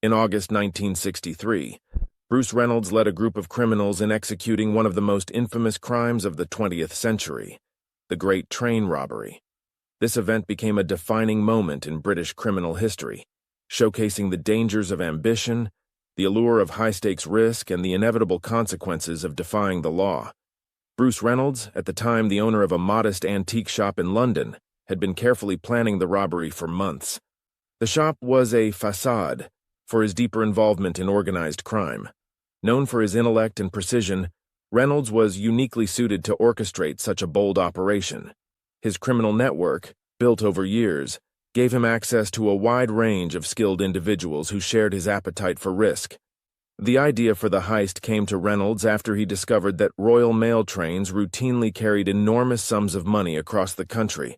In August 1963, Bruce Reynolds led a group of criminals in executing one of the most infamous crimes of the 20th century, the Great Train Robbery. This event became a defining moment in British criminal history, showcasing the dangers of ambition, the allure of high-stakes risk, and the inevitable consequences of defying the law. Bruce Reynolds, at the time the owner of a modest antique shop in London, had been carefully planning the robbery for months. The shop was a facade for his deeper involvement in organized crime. Known for his intellect and precision, Reynolds was uniquely suited to orchestrate such a bold operation. His criminal network, built over years, gave him access to a wide range of skilled individuals who shared his appetite for risk. The idea for the heist came to Reynolds after he discovered that Royal Mail trains routinely carried enormous sums of money across the country,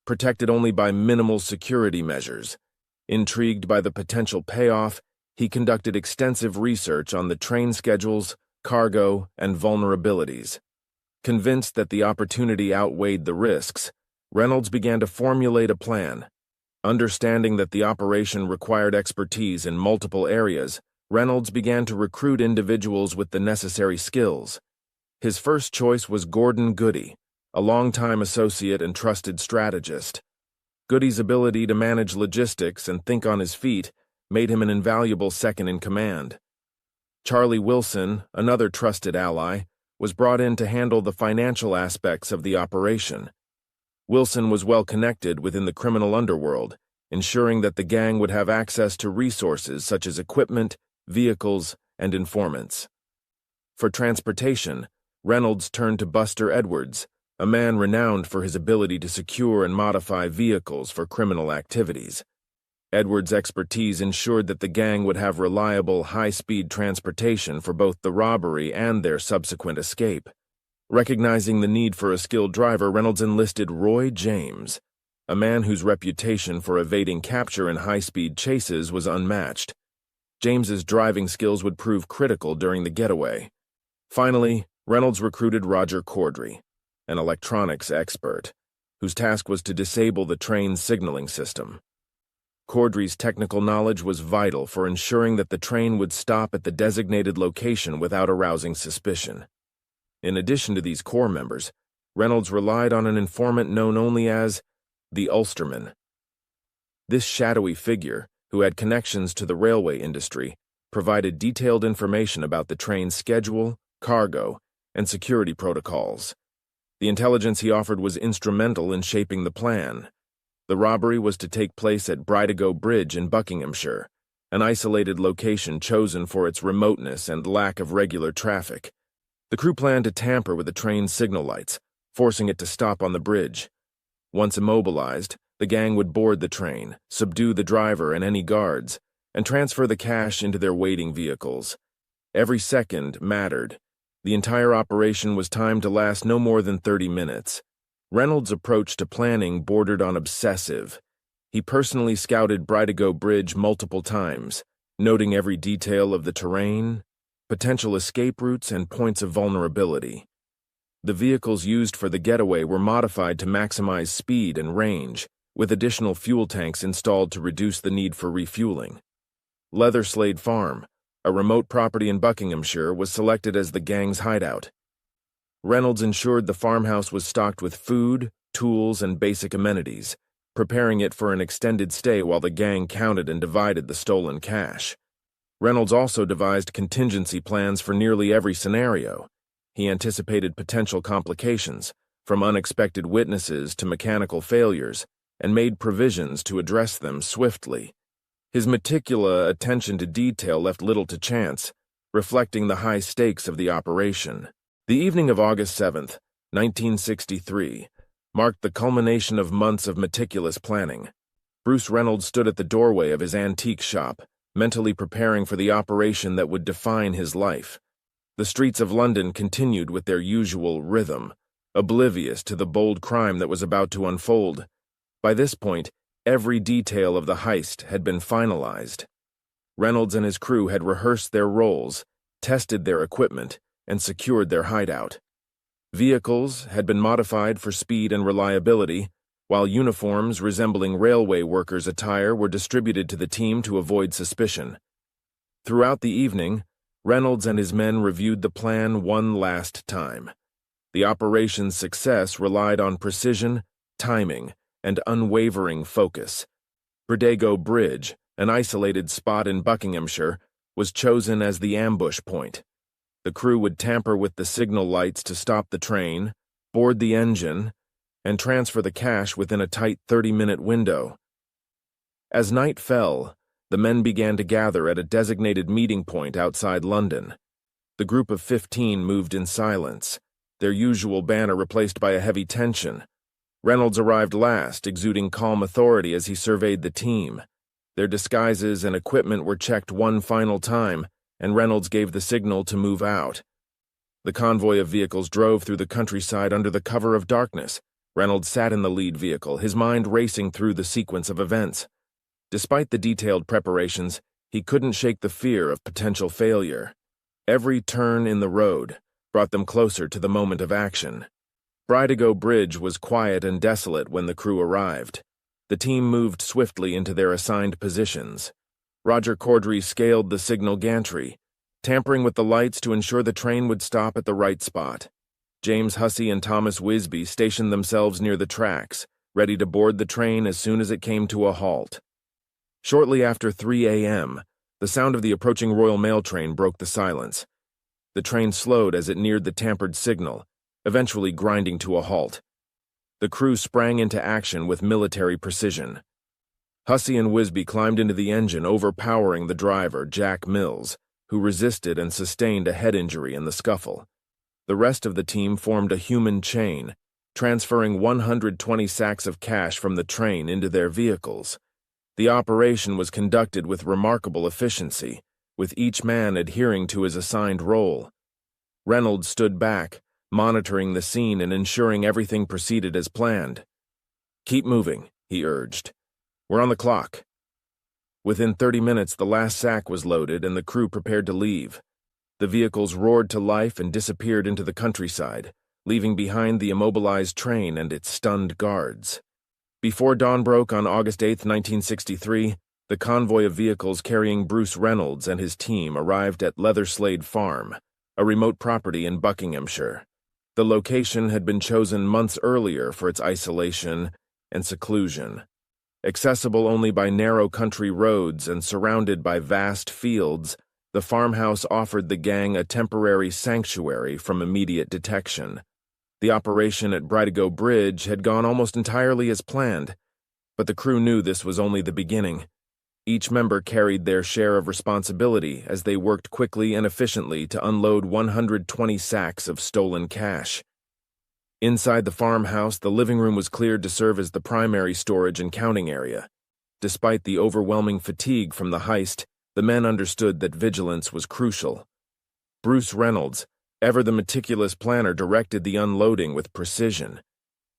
protected only by minimal security measures. Intrigued by the potential payoff, he conducted extensive research on the train schedules, cargo, and vulnerabilities. Convinced that the opportunity outweighed the risks, Reynolds began to formulate a plan. Understanding that the operation required expertise in multiple areas, Reynolds began to recruit individuals with the necessary skills. His first choice was Gordon Goody, a longtime associate and trusted strategist. Goody's ability to manage logistics and think on his feet made him an invaluable second-in-command. Charlie Wilson, another trusted ally, was brought in to handle the financial aspects of the operation. Wilson was well connected within the criminal underworld, ensuring that the gang would have access to resources such as equipment, vehicles, and informants. For transportation, Reynolds turned to Buster Edwards, a man renowned for his ability to secure and modify vehicles for criminal activities. Edwards' expertise ensured that the gang would have reliable, high-speed transportation for both the robbery and their subsequent escape. Recognizing the need for a skilled driver, Reynolds enlisted Roy James, a man whose reputation for evading capture in high-speed chases was unmatched. James's driving skills would prove critical during the getaway. Finally, Reynolds recruited Roger Corddry, an electronics expert, whose task was to disable the train's signaling system. Corddry's technical knowledge was vital for ensuring that the train would stop at the designated location without arousing suspicion. In addition to these core members, Reynolds relied on an informant known only as the Ulsterman. This shadowy figure, who had connections to the railway industry, provided detailed information about the train's schedule, cargo, and security protocols. The intelligence he offered was instrumental in shaping the plan. The robbery was to take place at Bridego Bridge in Buckinghamshire, an isolated location chosen for its remoteness and lack of regular traffic. The crew planned to tamper with the train's signal lights, forcing it to stop on the bridge. Once immobilized, the gang would board the train, subdue the driver and any guards, and transfer the cash into their waiting vehicles. Every second mattered. The entire operation was timed to last no more than 30 minutes. Reynolds' approach to planning bordered on obsessive. He personally scouted Bridego Bridge multiple times, noting every detail of the terrain, potential escape routes, and points of vulnerability. The vehicles used for the getaway were modified to maximize speed and range, with additional fuel tanks installed to reduce the need for refueling. Slade Farm, a remote property in Buckinghamshire, was selected as the gang's hideout. Reynolds ensured the farmhouse was stocked with food, tools, and basic amenities, preparing it for an extended stay while the gang counted and divided the stolen cash. Reynolds also devised contingency plans for nearly every scenario. He anticipated potential complications, from unexpected witnesses to mechanical failures, and made provisions to address them swiftly. His meticulous attention to detail left little to chance, reflecting the high stakes of the operation. The evening of August 7, 1963, marked the culmination of months of meticulous planning. Bruce Reynolds stood at the doorway of his antique shop, mentally preparing for the operation that would define his life. The streets of London continued with their usual rhythm, oblivious to the bold crime that was about to unfold. By this point, every detail of the heist had been finalized. Reynolds and his crew had rehearsed their roles, tested their equipment, and secured their hideout. Vehicles had been modified for speed and reliability, while uniforms resembling railway workers' attire were distributed to the team to avoid suspicion. Throughout the evening, Reynolds and his men reviewed the plan one last time. The operation's success relied on precision, timing, and unwavering focus. Bridego Bridge, an isolated spot in Buckinghamshire, was chosen as the ambush point. The crew would tamper with the signal lights to stop the train, board the engine, and transfer the cash within a tight 30-minute window. As night fell, the men began to gather at a designated meeting point outside London. The group of 15 moved in silence, their usual banner replaced by a heavy tension. Reynolds arrived last, exuding calm authority as he surveyed the team. Their disguises and equipment were checked one final time, and Reynolds gave the signal to move out. The convoy of vehicles drove through the countryside under the cover of darkness. Reynolds sat in the lead vehicle, his mind racing through the sequence of events. Despite the detailed preparations, he couldn't shake the fear of potential failure. Every turn in the road brought them closer to the moment of action. Bridego Bridge was quiet and desolate when the crew arrived. The team moved swiftly into their assigned positions. Roger Corddry scaled the signal gantry, tampering with the lights to ensure the train would stop at the right spot. James Hussey and Thomas Wisby stationed themselves near the tracks, ready to board the train as soon as it came to a halt. Shortly after 3 a.m., the sound of the approaching Royal Mail train broke the silence. The train slowed as it neared the tampered signal, eventually grinding to a halt. The crew sprang into action with military precision. Hussey and Wisby climbed into the engine, overpowering the driver, Jack Mills, who resisted and sustained a head injury in the scuffle. The rest of the team formed a human chain, transferring 120 sacks of cash from the train into their vehicles. The operation was conducted with remarkable efficiency, with each man adhering to his assigned role. Reynolds stood back, monitoring the scene and ensuring everything proceeded as planned. "Keep moving," he urged. "We're on the clock." Within 30 minutes, the last sack was loaded and the crew prepared to leave. The vehicles roared to life and disappeared into the countryside, leaving behind the immobilized train and its stunned guards. Before dawn broke on August 8, 1963, the convoy of vehicles carrying Bruce Reynolds and his team arrived at Slade Farm, a remote property in Buckinghamshire. The location had been chosen months earlier for its isolation and seclusion. Accessible only by narrow country roads and surrounded by vast fields, the farmhouse offered the gang a temporary sanctuary from immediate detection. The operation at Bridego Bridge had gone almost entirely as planned, but the crew knew this was only the beginning. Each member carried their share of responsibility as they worked quickly and efficiently to unload 120 sacks of stolen cash. Inside the farmhouse, the living room was cleared to serve as the primary storage and counting area. Despite the overwhelming fatigue from the heist, the men understood that vigilance was crucial. Bruce Reynolds, ever the meticulous planner, directed the unloading with precision.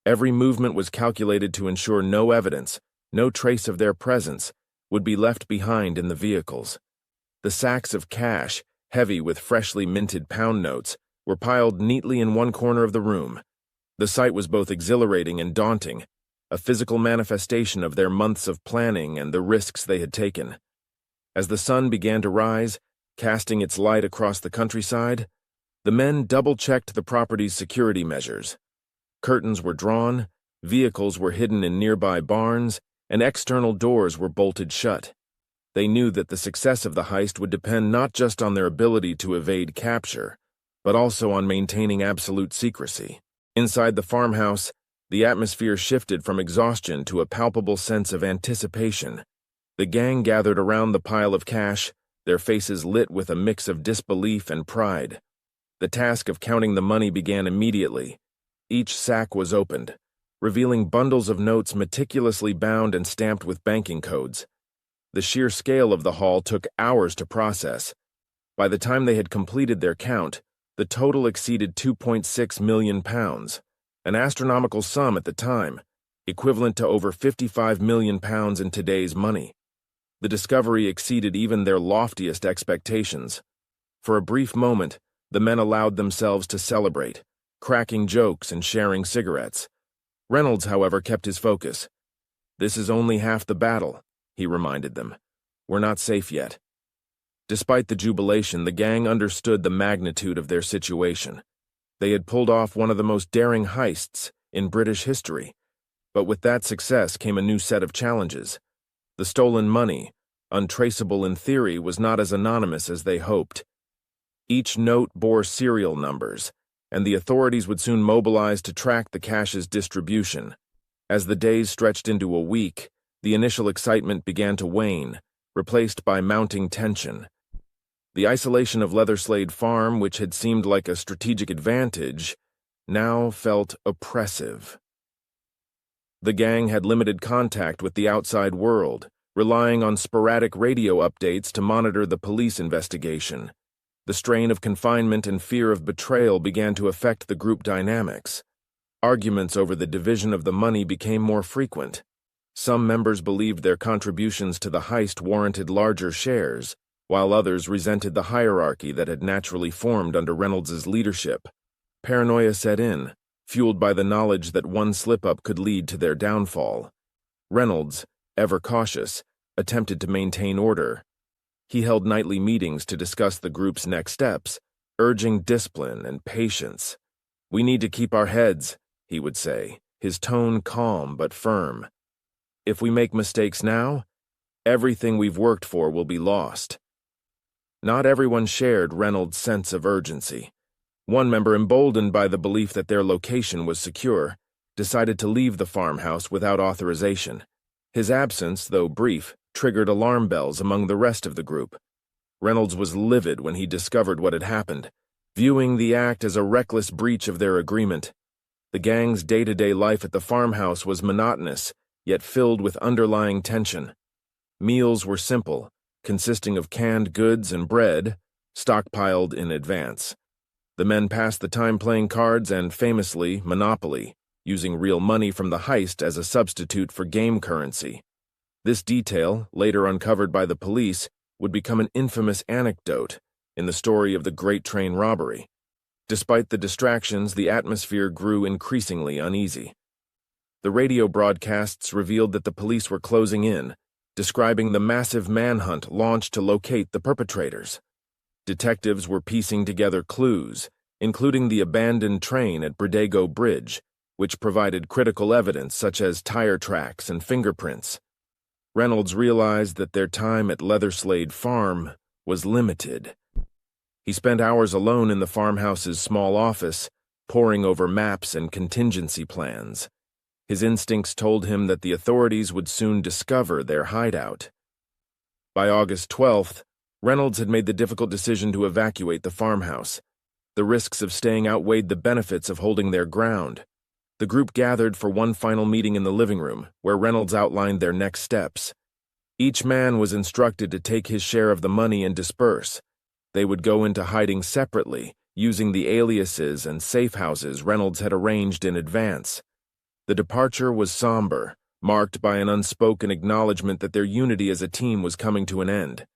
Every movement was calculated to ensure no evidence, no trace of their presence, would be left behind in the vehicles. The sacks of cash, heavy with freshly minted pound notes, were piled neatly in one corner of the room. The sight was both exhilarating and daunting, a physical manifestation of their months of planning and the risks they had taken. As the sun began to rise, casting its light across the countryside, the men double-checked the property's security measures. Curtains were drawn, vehicles were hidden in nearby barns, and external doors were bolted shut. They knew that the success of the heist would depend not just on their ability to evade capture, but also on maintaining absolute secrecy. Inside the farmhouse, the atmosphere shifted from exhaustion to a palpable sense of anticipation. The gang gathered around the pile of cash, their faces lit with a mix of disbelief and pride. The task of counting the money began immediately. Each sack was opened, revealing bundles of notes meticulously bound and stamped with banking codes. The sheer scale of the haul took hours to process. By the time they had completed their count, the total exceeded £2.6 million, an astronomical sum at the time, equivalent to over £55 million in today's money. The discovery exceeded even their loftiest expectations. For a brief moment, the men allowed themselves to celebrate, cracking jokes and sharing cigarettes. Reynolds, however, kept his focus. "This is only half the battle," he reminded them. "We're not safe yet." Despite the jubilation, the gang understood the magnitude of their situation. They had pulled off one of the most daring heists in British history. But with that success came a new set of challenges. The stolen money, untraceable in theory, was not as anonymous as they hoped. Each note bore serial numbers, and the authorities would soon mobilize to track the cash's distribution. As the days stretched into a week, the initial excitement began to wane, replaced by mounting tension. The isolation of Slade Farm, which had seemed like a strategic advantage, now felt oppressive. The gang had limited contact with the outside world, relying on sporadic radio updates to monitor the police investigation. The strain of confinement and fear of betrayal began to affect the group dynamics. Arguments over the division of the money became more frequent. Some members believed their contributions to the heist warranted larger shares, while others resented the hierarchy that had naturally formed under Reynolds' leadership. Paranoia set in, fueled by the knowledge that one slip-up could lead to their downfall. Reynolds, ever cautious, attempted to maintain order. He held nightly meetings to discuss the group's next steps, urging discipline and patience. "We need to keep our heads," he would say, his tone calm but firm. "If we make mistakes now, everything we've worked for will be lost." Not everyone shared Reynolds' sense of urgency. One member, emboldened by the belief that their location was secure, decided to leave the farmhouse without authorization. His absence, though brief, triggered alarm bells among the rest of the group. Reynolds was livid when he discovered what had happened, viewing the act as a reckless breach of their agreement. The gang's day-to-day life at the farmhouse was monotonous, yet filled with underlying tension. Meals were simple, consisting of canned goods and bread, stockpiled in advance. The men passed the time playing cards and, famously, Monopoly, using real money from the heist as a substitute for game currency. This detail, later uncovered by the police, would become an infamous anecdote in the story of the Great Train Robbery. Despite the distractions, the atmosphere grew increasingly uneasy. The radio broadcasts revealed that the police were closing in, describing the massive manhunt launched to locate the perpetrators. Detectives were piecing together clues, including the abandoned train at Bridego Bridge, which provided critical evidence such as tire tracks and fingerprints. Reynolds realized that their time at Slade Farm was limited. He spent hours alone in the farmhouse's small office, poring over maps and contingency plans. His instincts told him that the authorities would soon discover their hideout. By August 12th, Reynolds had made the difficult decision to evacuate the farmhouse. The risks of staying outweighed the benefits of holding their ground. The group gathered for one final meeting in the living room, where Reynolds outlined their next steps. Each man was instructed to take his share of the money and disperse. They would go into hiding separately, using the aliases and safe houses Reynolds had arranged in advance. The departure was somber, marked by an unspoken acknowledgement that their unity as a team was coming to an end.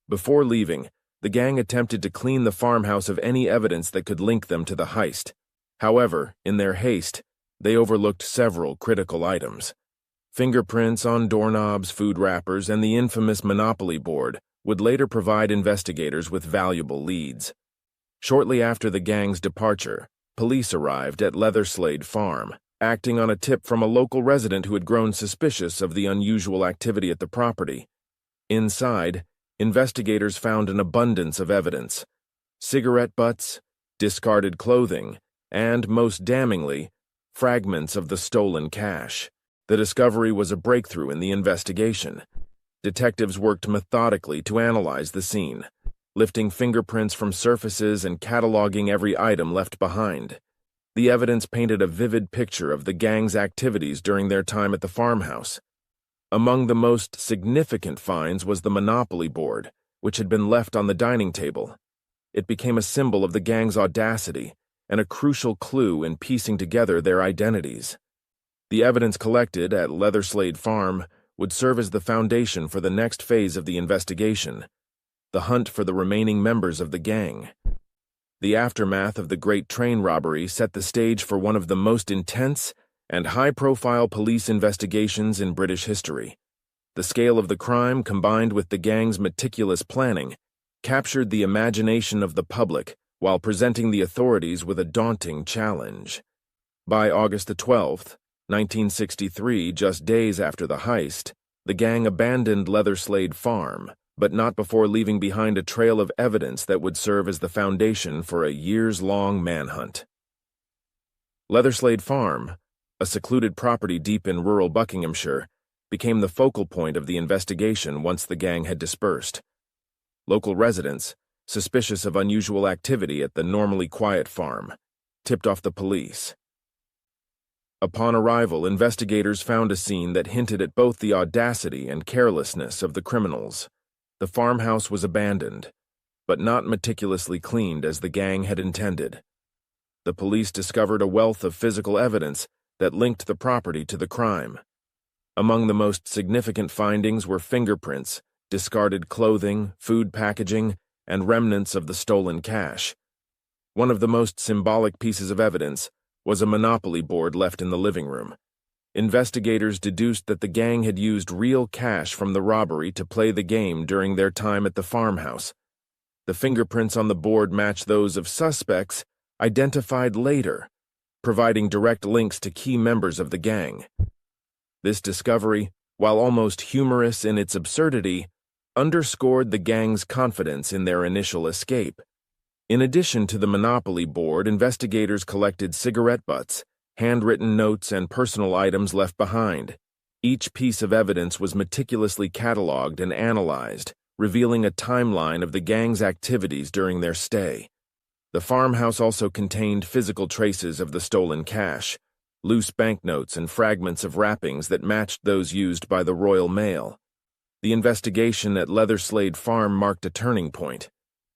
Before leaving, the gang attempted to clean the farmhouse of any evidence that could link them to the heist. However, in their haste, they overlooked several critical items. Fingerprints on doorknobs, food wrappers, and the infamous Monopoly board would later provide investigators with valuable leads. Shortly after the gang's departure, police arrived at Slade Farm, acting on a tip from a local resident who had grown suspicious of the unusual activity at the property. Inside, investigators found an abundance of evidence: cigarette butts, discarded clothing, and, most damningly, fragments of the stolen cash. The discovery was a breakthrough in the investigation. Detectives worked methodically to analyze the scene, lifting fingerprints from surfaces and cataloging every item left behind. The evidence painted a vivid picture of the gang's activities during their time at the farmhouse. Among the most significant finds was the Monopoly board, which had been left on the dining table. It became a symbol of the gang's audacity and a crucial clue in piecing together their identities. The evidence collected at Slade Farm would serve as the foundation for the next phase of the investigation: the hunt for the remaining members of the gang. The aftermath of the Great Train Robbery set the stage for one of the most intense and high-profile police investigations in British history. The scale of the crime, combined with the gang's meticulous planning, captured the imagination of the public while presenting the authorities with a daunting challenge. By August 12th, 1963, just days after the heist, the gang abandoned Slade Farm, but not before leaving behind a trail of evidence that would serve as the foundation for a years-long manhunt. Slade Farm, a secluded property deep in rural Buckinghamshire, became the focal point of the investigation once the gang had dispersed. Local residents, suspicious of unusual activity at the normally quiet farm, tipped off the police. Upon arrival, investigators found a scene that hinted at both the audacity and carelessness of the criminals. The farmhouse was abandoned, but not meticulously cleaned as the gang had intended. The police discovered a wealth of physical evidence that linked the property to the crime. Among the most significant findings were fingerprints, discarded clothing, food packaging, and remnants of the stolen cash. One of the most symbolic pieces of evidence was a Monopoly board left in the living room. Investigators deduced that the gang had used real cash from the robbery to play the game during their time at the farmhouse. The fingerprints on the board match those of suspects identified later, providing direct links to key members of the gang. This discovery, while almost humorous in its absurdity, underscored the gang's confidence in their initial escape. In addition to the Monopoly board, investigators collected cigarette butts, handwritten notes, and personal items left behind. Each piece of evidence was meticulously cataloged and analyzed, revealing a timeline of the gang's activities during their stay. The farmhouse also contained physical traces of the stolen cash, loose banknotes and fragments of wrappings that matched those used by the Royal Mail. The investigation at Slade Farm marked a turning point.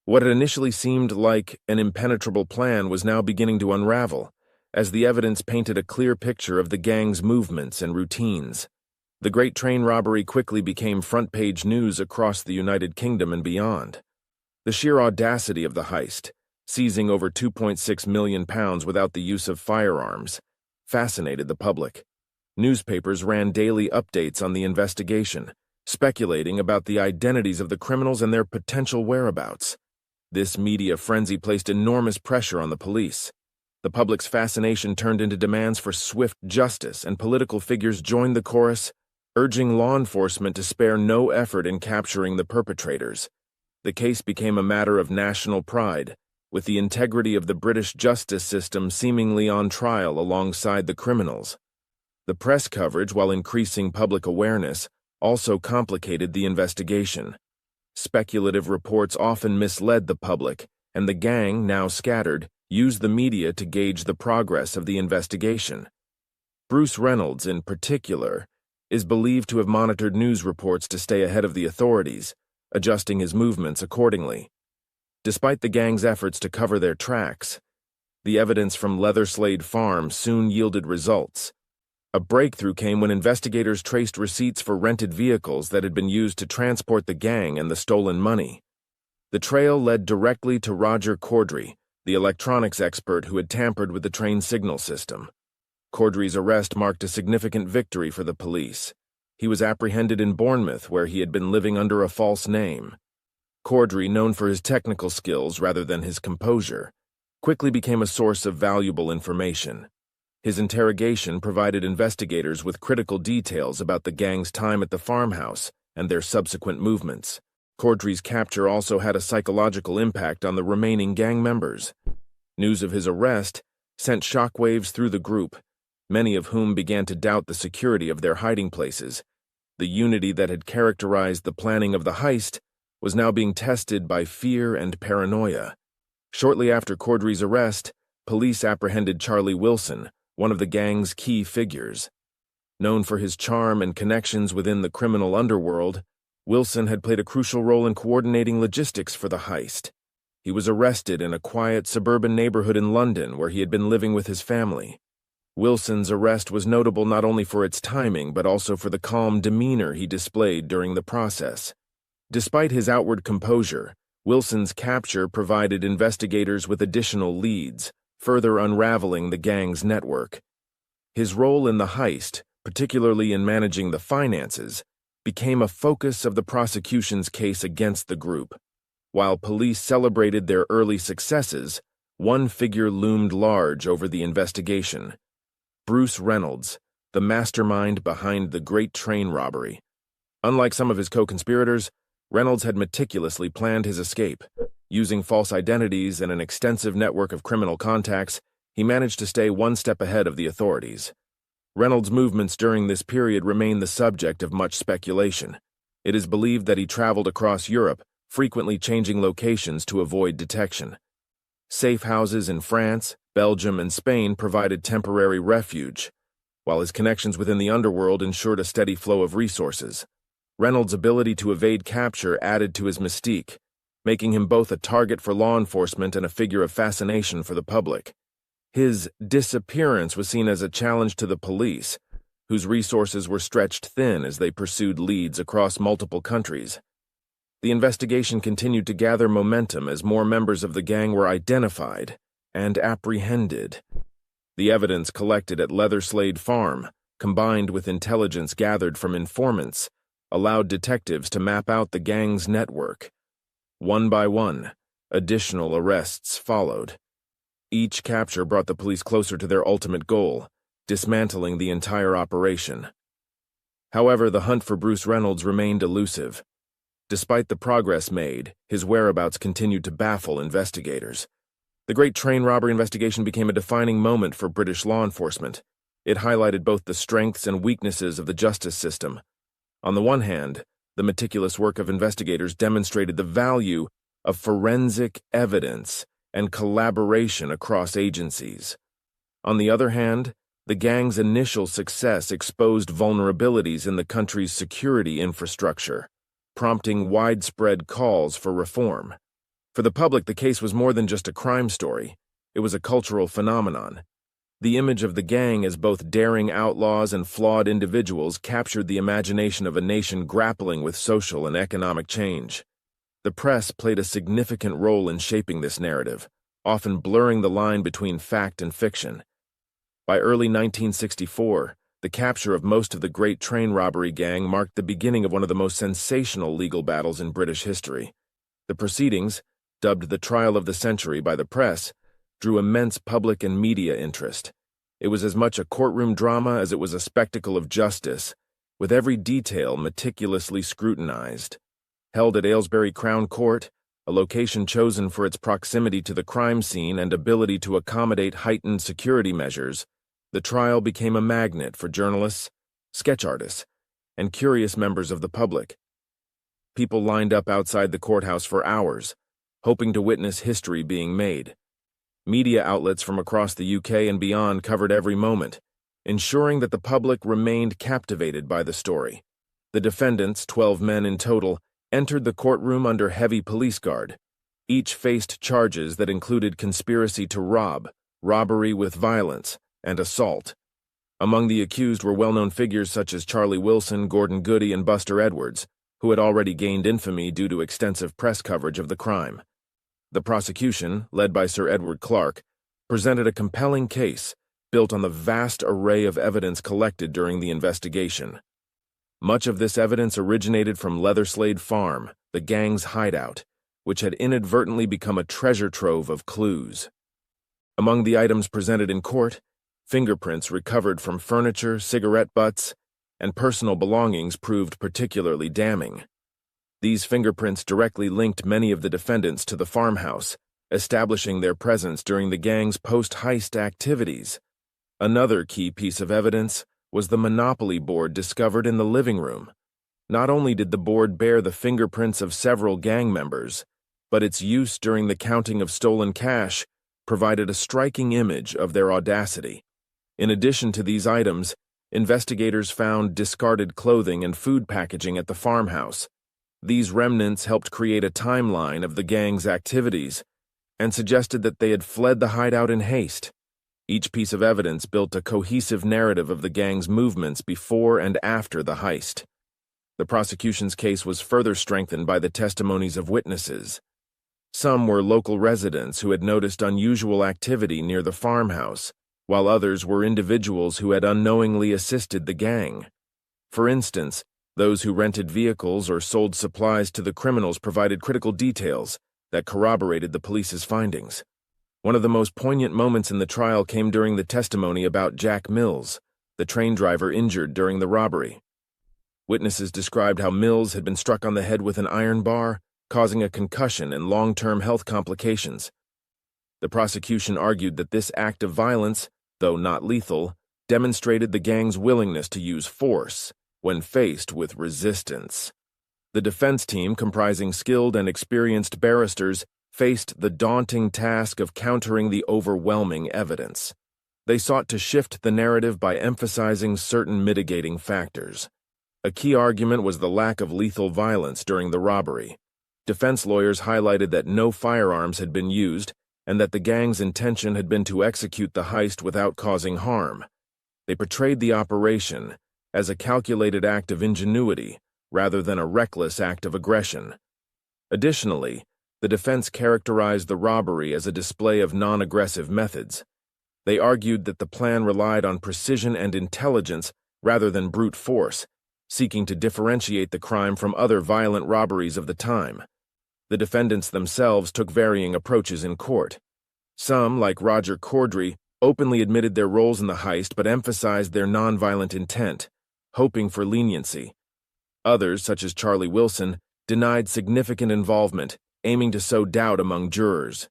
What had initially seemed like an impenetrable plan was now beginning to unravel, as the evidence painted a clear picture of the gang's movements and routines. The Great Train Robbery quickly became front-page news across the United Kingdom and beyond. The sheer audacity of the heist, seizing over £2.6 million without the use of firearms, fascinated the public. Newspapers ran daily updates on the investigation, speculating about the identities of the criminals and their potential whereabouts. This media frenzy placed enormous pressure on the police. The public's fascination turned into demands for swift justice, and political figures joined the chorus, urging law enforcement to spare no effort in capturing the perpetrators. The case became a matter of national pride, with the integrity of the British justice system seemingly on trial alongside the criminals. The press coverage, while increasing public awareness, also complicated the investigation. Speculative reports often misled the public, and the gang, now scattered, used the media to gauge the progress of the investigation. Bruce Reynolds, in particular, is believed to have monitored news reports to stay ahead of the authorities, adjusting his movements accordingly. Despite the gang's efforts to cover their tracks, the evidence from Slade Farm soon yielded results. A breakthrough came when investigators traced receipts for rented vehicles that had been used to transport the gang and the stolen money. The trail led directly to Roger Corddry, the electronics expert who had tampered with the train signal system. Corddry's arrest marked a significant victory for the police. He was apprehended in Bournemouth, where he had been living under a false name. Corddry, known for his technical skills rather than his composure, quickly became a source of valuable information. His interrogation provided investigators with critical details about the gang's time at the farmhouse and their subsequent movements. Corddry's capture also had a psychological impact on the remaining gang members. News of his arrest sent shockwaves through the group, many of whom began to doubt the security of their hiding places. The unity that had characterized the planning of the heist was now being tested by fear and paranoia. Shortly after Corddry's arrest, police apprehended Charlie Wilson, one of the gang's key figures. Known for his charm and connections within the criminal underworld, Wilson had played a crucial role in coordinating logistics for the heist. He was arrested in a quiet suburban neighborhood in London where he had been living with his family. Wilson's arrest was notable not only for its timing but also for the calm demeanor he displayed during the process. Despite his outward composure, Wilson's capture provided investigators with additional leads, further unraveling the gang's network. His role in the heist, particularly in managing the finances, became a focus of the prosecution's case against the group. While police celebrated their early successes, one figure loomed large over the investigation: Bruce Reynolds, the mastermind behind the Great Train Robbery. Unlike some of his co-conspirators, Reynolds had meticulously planned his escape. Using false identities and an extensive network of criminal contacts, he managed to stay one step ahead of the authorities. Reynolds' movements during this period remain the subject of much speculation. It is believed that he traveled across Europe, frequently changing locations to avoid detection. Safe houses in France, Belgium, and Spain provided temporary refuge, while his connections within the underworld ensured a steady flow of resources. Reynolds' ability to evade capture added to his mystique, making him both a target for law enforcement and a figure of fascination for the public. His disappearance was seen as a challenge to the police, whose resources were stretched thin as they pursued leads across multiple countries. The investigation continued to gather momentum as more members of the gang were identified and apprehended. The evidence collected at Slade Farm, combined with intelligence gathered from informants, allowed detectives to map out the gang's network. One by one, additional arrests followed. Each capture brought the police closer to their ultimate goal: dismantling the entire operation. However, the hunt for Bruce Reynolds remained elusive. Despite the progress made, his whereabouts continued to baffle investigators. The Great Train Robbery investigation became a defining moment for British law enforcement. It highlighted both the strengths and weaknesses of the justice system. On the one hand, the meticulous work of investigators demonstrated the value of forensic evidence and collaboration across agencies. On the other hand, the gang's initial success exposed vulnerabilities in the country's security infrastructure, prompting widespread calls for reform. For the public, the case was more than just a crime story. It was a cultural phenomenon. The image of the gang as both daring outlaws and flawed individuals captured the imagination of a nation grappling with social and economic change. The press played a significant role in shaping this narrative, often blurring the line between fact and fiction. By early 1964, the capture of most of the Great Train Robbery gang marked the beginning of one of the most sensational legal battles in British history. The proceedings, dubbed the trial of the century by the press, drew immense public and media interest. It was as much a courtroom drama as it was a spectacle of justice, with every detail meticulously scrutinized. Held at Aylesbury Crown Court, a location chosen for its proximity to the crime scene and ability to accommodate heightened security measures, the trial became a magnet for journalists, sketch artists, and curious members of the public. People lined up outside the courthouse for hours, hoping to witness history being made. Media outlets from across the UK and beyond covered every moment, ensuring that the public remained captivated by the story. The defendants, 12 men in total, entered the courtroom under heavy police guard. Each faced charges that included conspiracy to rob, robbery with violence, and assault. Among the accused were well-known figures such as Charlie Wilson, Gordon Goody, and Buster Edwards, who had already gained infamy due to extensive press coverage of the crime. The prosecution, led by Sir Edward Clarke, presented a compelling case built on the vast array of evidence collected during the investigation. Much of this evidence originated from Slade Farm, the gang's hideout, which had inadvertently become a treasure trove of clues. Among the items presented in court, fingerprints recovered from furniture, cigarette butts, and personal belongings proved particularly damning. These fingerprints directly linked many of the defendants to the farmhouse, establishing their presence during the gang's post-heist activities. Another key piece of evidence was the Monopoly board discovered in the living room. Not only did the board bear the fingerprints of several gang members, but its use during the counting of stolen cash provided a striking image of their audacity. In addition to these items, investigators found discarded clothing and food packaging at the farmhouse. These remnants helped create a timeline of the gang's activities and suggested that they had fled the hideout in haste. Each piece of evidence built a cohesive narrative of the gang's movements before and after the heist. The prosecution's case was further strengthened by the testimonies of witnesses. Some were local residents who had noticed unusual activity near the farmhouse, while others were individuals who had unknowingly assisted the gang. For instance, Those who rented vehicles or sold supplies to the criminals provided critical details that corroborated the police's findings. One of the most poignant moments in the trial came during the testimony about Jack Mills, the train driver injured during the robbery. Witnesses described how Mills had been struck on the head with an iron bar, causing a concussion and long-term health complications. The prosecution argued that this act of violence, though not lethal, demonstrated the gang's willingness to use force when faced with resistance. The defense team, comprising skilled and experienced barristers, faced the daunting task of countering the overwhelming evidence. They sought to shift the narrative by emphasizing certain mitigating factors. A key argument was the lack of lethal violence during the robbery. Defense lawyers highlighted that no firearms had been used and that the gang's intention had been to execute the heist without causing harm. They portrayed the operation as a calculated act of ingenuity rather than a reckless act of aggression. Additionally, the defense characterized the robbery as a display of non-aggressive methods. They argued that the plan relied on precision and intelligence rather than brute force, seeking to differentiate the crime from other violent robberies of the time. The defendants themselves took varying approaches in court. Some, like Roger Corddry, openly admitted their roles in the heist but emphasized their nonviolent intent, hoping for leniency. Others, such as Charlie Wilson, denied significant involvement, aiming to sow doubt among jurors.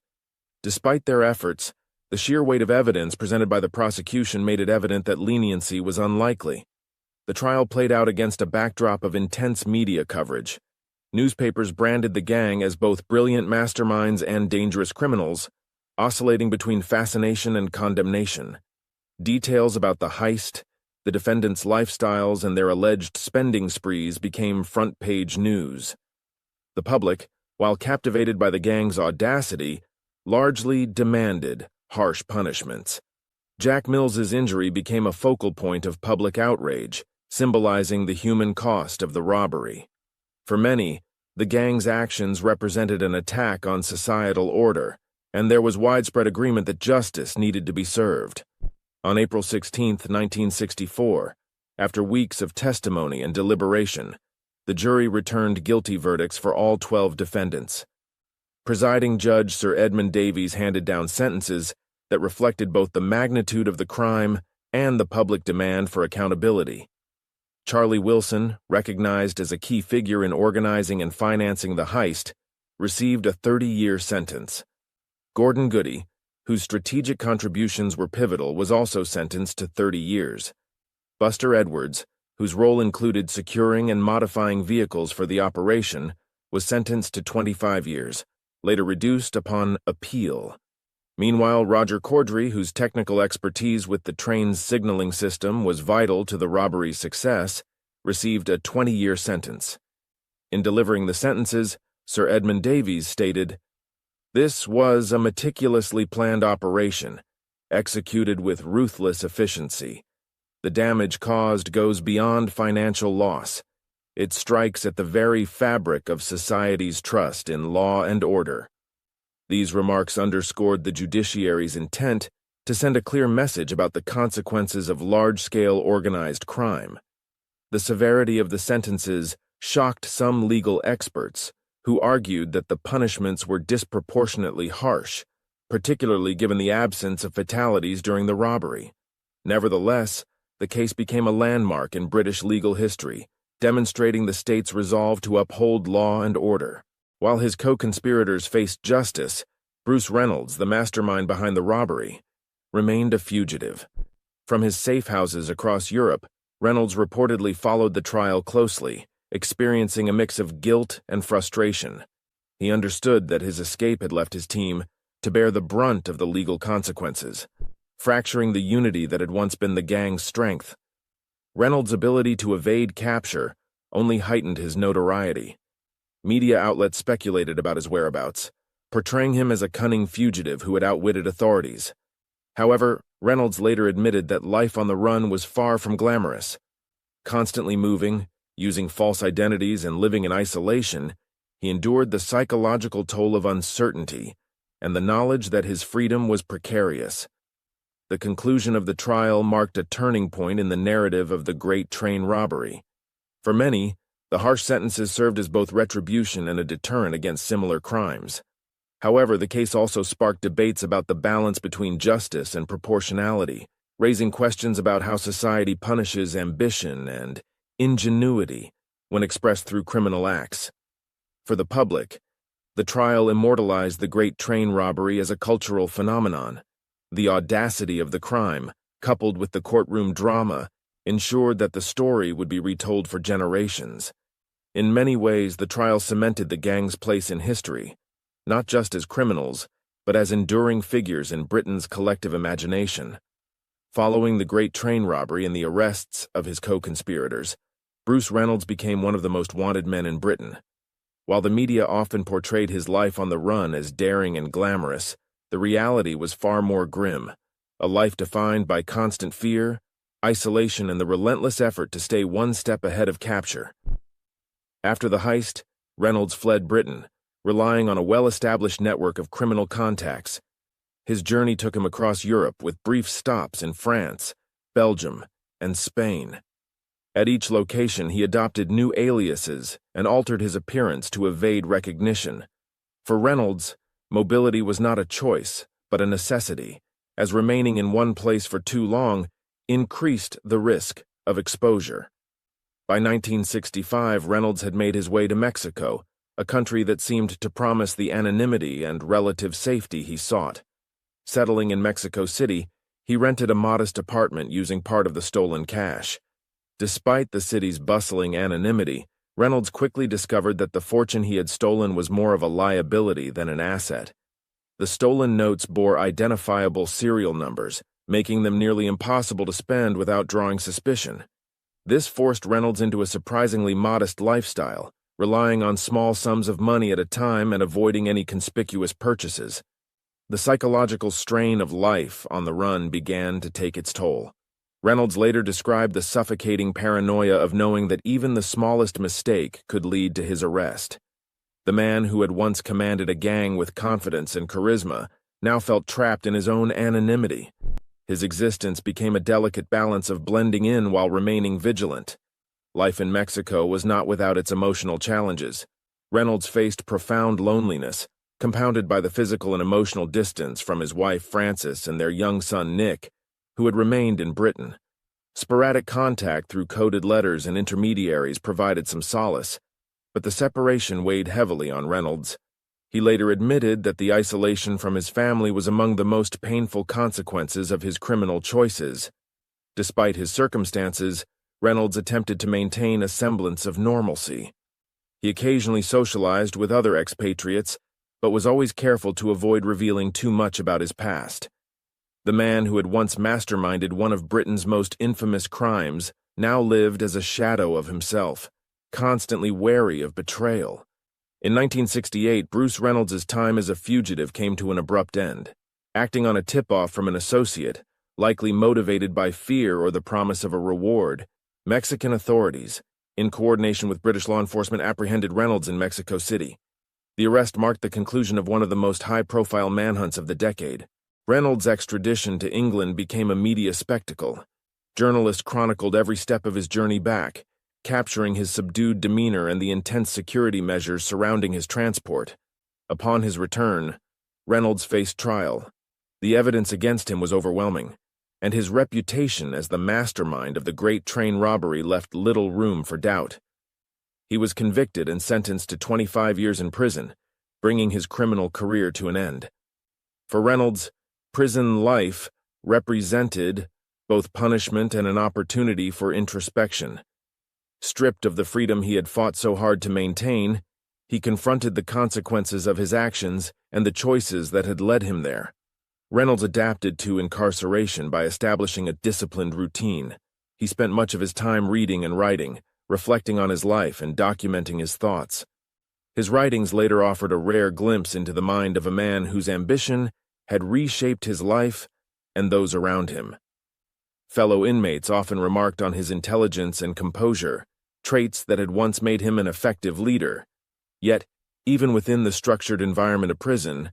Despite their efforts, the sheer weight of evidence presented by the prosecution made it evident that leniency was unlikely. The trial played out against a backdrop of intense media coverage. Newspapers branded the gang as both brilliant masterminds and dangerous criminals, oscillating between fascination and condemnation. Details about the heist, the defendants' lifestyles, and their alleged spending sprees became front-page news. The public, while captivated by the gang's audacity, largely demanded harsh punishments. Jack Mills's injury became a focal point of public outrage, symbolizing the human cost of the robbery. For many, the gang's actions represented an attack on societal order, and there was widespread agreement that justice needed to be served. On April 16, 1964, after weeks of testimony and deliberation, the jury returned guilty verdicts for all 12 defendants. Presiding Judge Sir Edmund Davies handed down sentences that reflected both the magnitude of the crime and the public demand for accountability. Charlie Wilson, recognized as a key figure in organizing and financing the heist, received a 30-year sentence. Gordon Goody, whose strategic contributions were pivotal, was also sentenced to 30 years. Buster Edwards, whose role included securing and modifying vehicles for the operation, was sentenced to 25 years, later reduced upon appeal. Meanwhile, Roger Corddry, whose technical expertise with the train's signaling system was vital to the robbery's success, received a 20-year sentence. In delivering the sentences, Sir Edmund Davies stated, "This was a meticulously planned operation, executed with ruthless efficiency. The damage caused goes beyond financial loss. It strikes at the very fabric of society's trust in law and order." These remarks underscored the judiciary's intent to send a clear message about the consequences of large-scale organized crime. The severity of the sentences shocked some legal experts, who argued that the punishments were disproportionately harsh, particularly given the absence of fatalities during the robbery. Nevertheless, the case became a landmark in British legal history, demonstrating the state's resolve to uphold law and order. While his co-conspirators faced justice, Bruce Reynolds, the mastermind behind the robbery, remained a fugitive. From his safe houses across Europe, Reynolds reportedly followed the trial closely, experiencing a mix of guilt and frustration. He understood that his escape had left his team to bear the brunt of the legal consequences, fracturing the unity that had once been the gang's strength. Reynolds' ability to evade capture only heightened his notoriety. Media outlets speculated about his whereabouts, portraying him as a cunning fugitive who had outwitted authorities. However, Reynolds later admitted that life on the run was far from glamorous. Constantly moving, using false identities, and living in isolation, he endured the psychological toll of uncertainty and the knowledge that his freedom was precarious. The conclusion of the trial marked a turning point in the narrative of the Great Train Robbery. For many, the harsh sentences served as both retribution and a deterrent against similar crimes. However, the case also sparked debates about the balance between justice and proportionality, raising questions about how society punishes ambition and ingenuity when expressed through criminal acts. For the public, the trial immortalized the Great Train Robbery as a cultural phenomenon. The audacity of the crime, coupled with the courtroom drama, ensured that the story would be retold for generations. In many ways, the trial cemented the gang's place in history, not just as criminals, but as enduring figures in Britain's collective imagination. Following the Great Train Robbery and the arrests of his co-conspirators, Bruce Reynolds became one of the most wanted men in Britain. While the media often portrayed his life on the run as daring and glamorous, the reality was far more grim, a life defined by constant fear, isolation, and the relentless effort to stay one step ahead of capture. After the heist, Reynolds fled Britain, relying on a well-established network of criminal contacts. His journey took him across Europe with brief stops in France, Belgium, and Spain. At each location, he adopted new aliases and altered his appearance to evade recognition. For Reynolds, mobility was not a choice, but a necessity, as remaining in one place for too long increased the risk of exposure. By 1965, Reynolds had made his way to Mexico, a country that seemed to promise the anonymity and relative safety he sought. Settling in Mexico City, he rented a modest apartment using part of the stolen cash. Despite the city's bustling anonymity, Reynolds quickly discovered that the fortune he had stolen was more of a liability than an asset. The stolen notes bore identifiable serial numbers, making them nearly impossible to spend without drawing suspicion. This forced Reynolds into a surprisingly modest lifestyle, relying on small sums of money at a time and avoiding any conspicuous purchases. The psychological strain of life on the run began to take its toll. Reynolds later described the suffocating paranoia of knowing that even the smallest mistake could lead to his arrest. The man who had once commanded a gang with confidence and charisma now felt trapped in his own anonymity. His existence became a delicate balance of blending in while remaining vigilant. Life in Mexico was not without its emotional challenges. Reynolds faced profound loneliness, compounded by the physical and emotional distance from his wife Frances and their young son Nick, who had remained in Britain. Sporadic contact through coded letters and intermediaries provided some solace, but the separation weighed heavily on Reynolds. He later admitted that the isolation from his family was among the most painful consequences of his criminal choices. Despite his circumstances, Reynolds attempted to maintain a semblance of normalcy. He occasionally socialized with other expatriates, but was always careful to avoid revealing too much about his past. The man who had once masterminded one of Britain's most infamous crimes now lived as a shadow of himself, constantly wary of betrayal. In 1968, Bruce Reynolds' time as a fugitive came to an abrupt end. Acting on a tip-off from an associate, likely motivated by fear or the promise of a reward, Mexican authorities, in coordination with British law enforcement, apprehended Reynolds in Mexico City. The arrest marked the conclusion of one of the most high-profile manhunts of the decade. Reynolds' extradition to England became a media spectacle. Journalists chronicled every step of his journey back, capturing his subdued demeanor and the intense security measures surrounding his transport. Upon his return, Reynolds faced trial. The evidence against him was overwhelming, and his reputation as the mastermind of the Great Train Robbery left little room for doubt. He was convicted and sentenced to 25 years in prison, bringing his criminal career to an end. For Reynolds, prison life represented both punishment and an opportunity for introspection. Stripped of the freedom he had fought so hard to maintain, he confronted the consequences of his actions and the choices that had led him there. Reynolds adapted to incarceration by establishing a disciplined routine. He spent much of his time reading and writing, reflecting on his life and documenting his thoughts. His writings later offered a rare glimpse into the mind of a man whose ambition had reshaped his life and those around him. Fellow inmates often remarked on his intelligence and composure, traits that had once made him an effective leader. Yet, even within the structured environment of prison,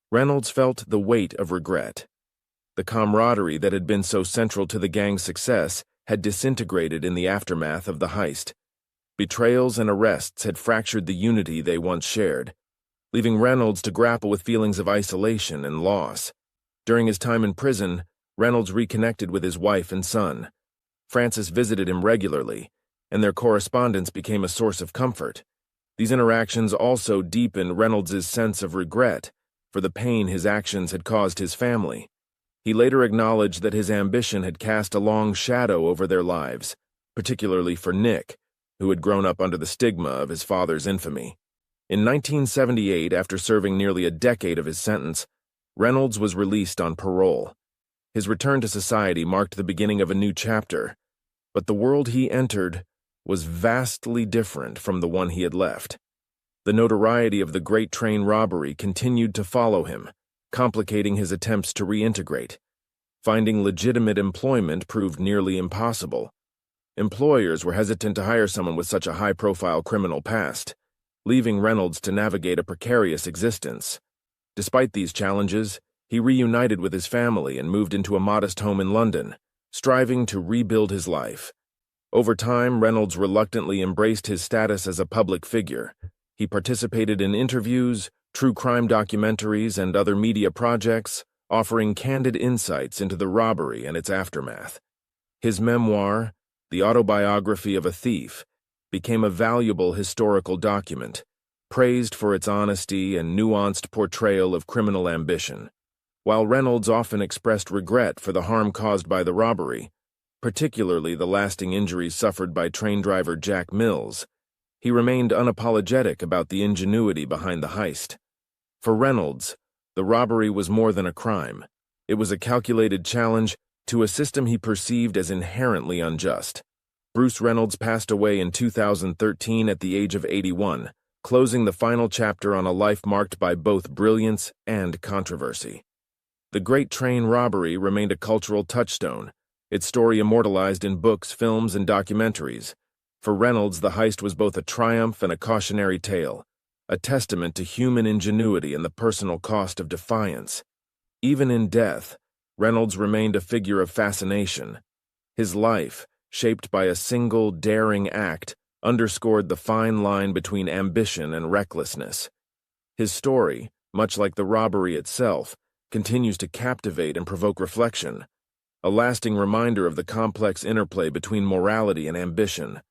Reynolds felt the weight of regret. The camaraderie that had been so central to the gang's success had disintegrated in the aftermath of the heist. Betrayals and arrests had fractured the unity they once shared, leaving Reynolds to grapple with feelings of isolation and loss. During his time in prison, Reynolds reconnected with his wife and son. Frances visited him regularly, and their correspondence became a source of comfort. These interactions also deepened Reynolds' sense of regret for the pain his actions had caused his family. He later acknowledged that his ambition had cast a long shadow over their lives, particularly for Nick, who had grown up under the stigma of his father's infamy. In 1978, after serving nearly a decade of his sentence, Reynolds was released on parole. His return to society marked the beginning of a new chapter, but the world he entered was vastly different from the one he had left. The notoriety of the Great Train Robbery continued to follow him, complicating his attempts to reintegrate. Finding legitimate employment proved nearly impossible. Employers were hesitant to hire someone with such a high-profile criminal past, leaving Reynolds to navigate a precarious existence. Despite these challenges, he reunited with his family and moved into a modest home in London, striving to rebuild his life. Over time, Reynolds reluctantly embraced his status as a public figure. He participated in interviews, true crime documentaries, and other media projects, offering candid insights into the robbery and its aftermath. His memoir, The Autobiography of a Thief, became a valuable historical document, praised for its honesty and nuanced portrayal of criminal ambition. While Reynolds often expressed regret for the harm caused by the robbery, particularly the lasting injuries suffered by train driver Jack Mills, he remained unapologetic about the ingenuity behind the heist. For Reynolds, the robbery was more than a crime. It was a calculated challenge to a system he perceived as inherently unjust. Bruce Reynolds passed away in 2013 at the age of 81, closing the final chapter on a life marked by both brilliance and controversy. The Great Train Robbery remained a cultural touchstone, its story immortalized in books, films, and documentaries. For Reynolds, the heist was both a triumph and a cautionary tale, a testament to human ingenuity and the personal cost of defiance. Even in death, Reynolds remained a figure of fascination. His life, shaped by a single, daring act, underscored the fine line between ambition and recklessness. His story, much like the robbery itself, continues to captivate and provoke reflection, a lasting reminder of the complex interplay between morality and ambition.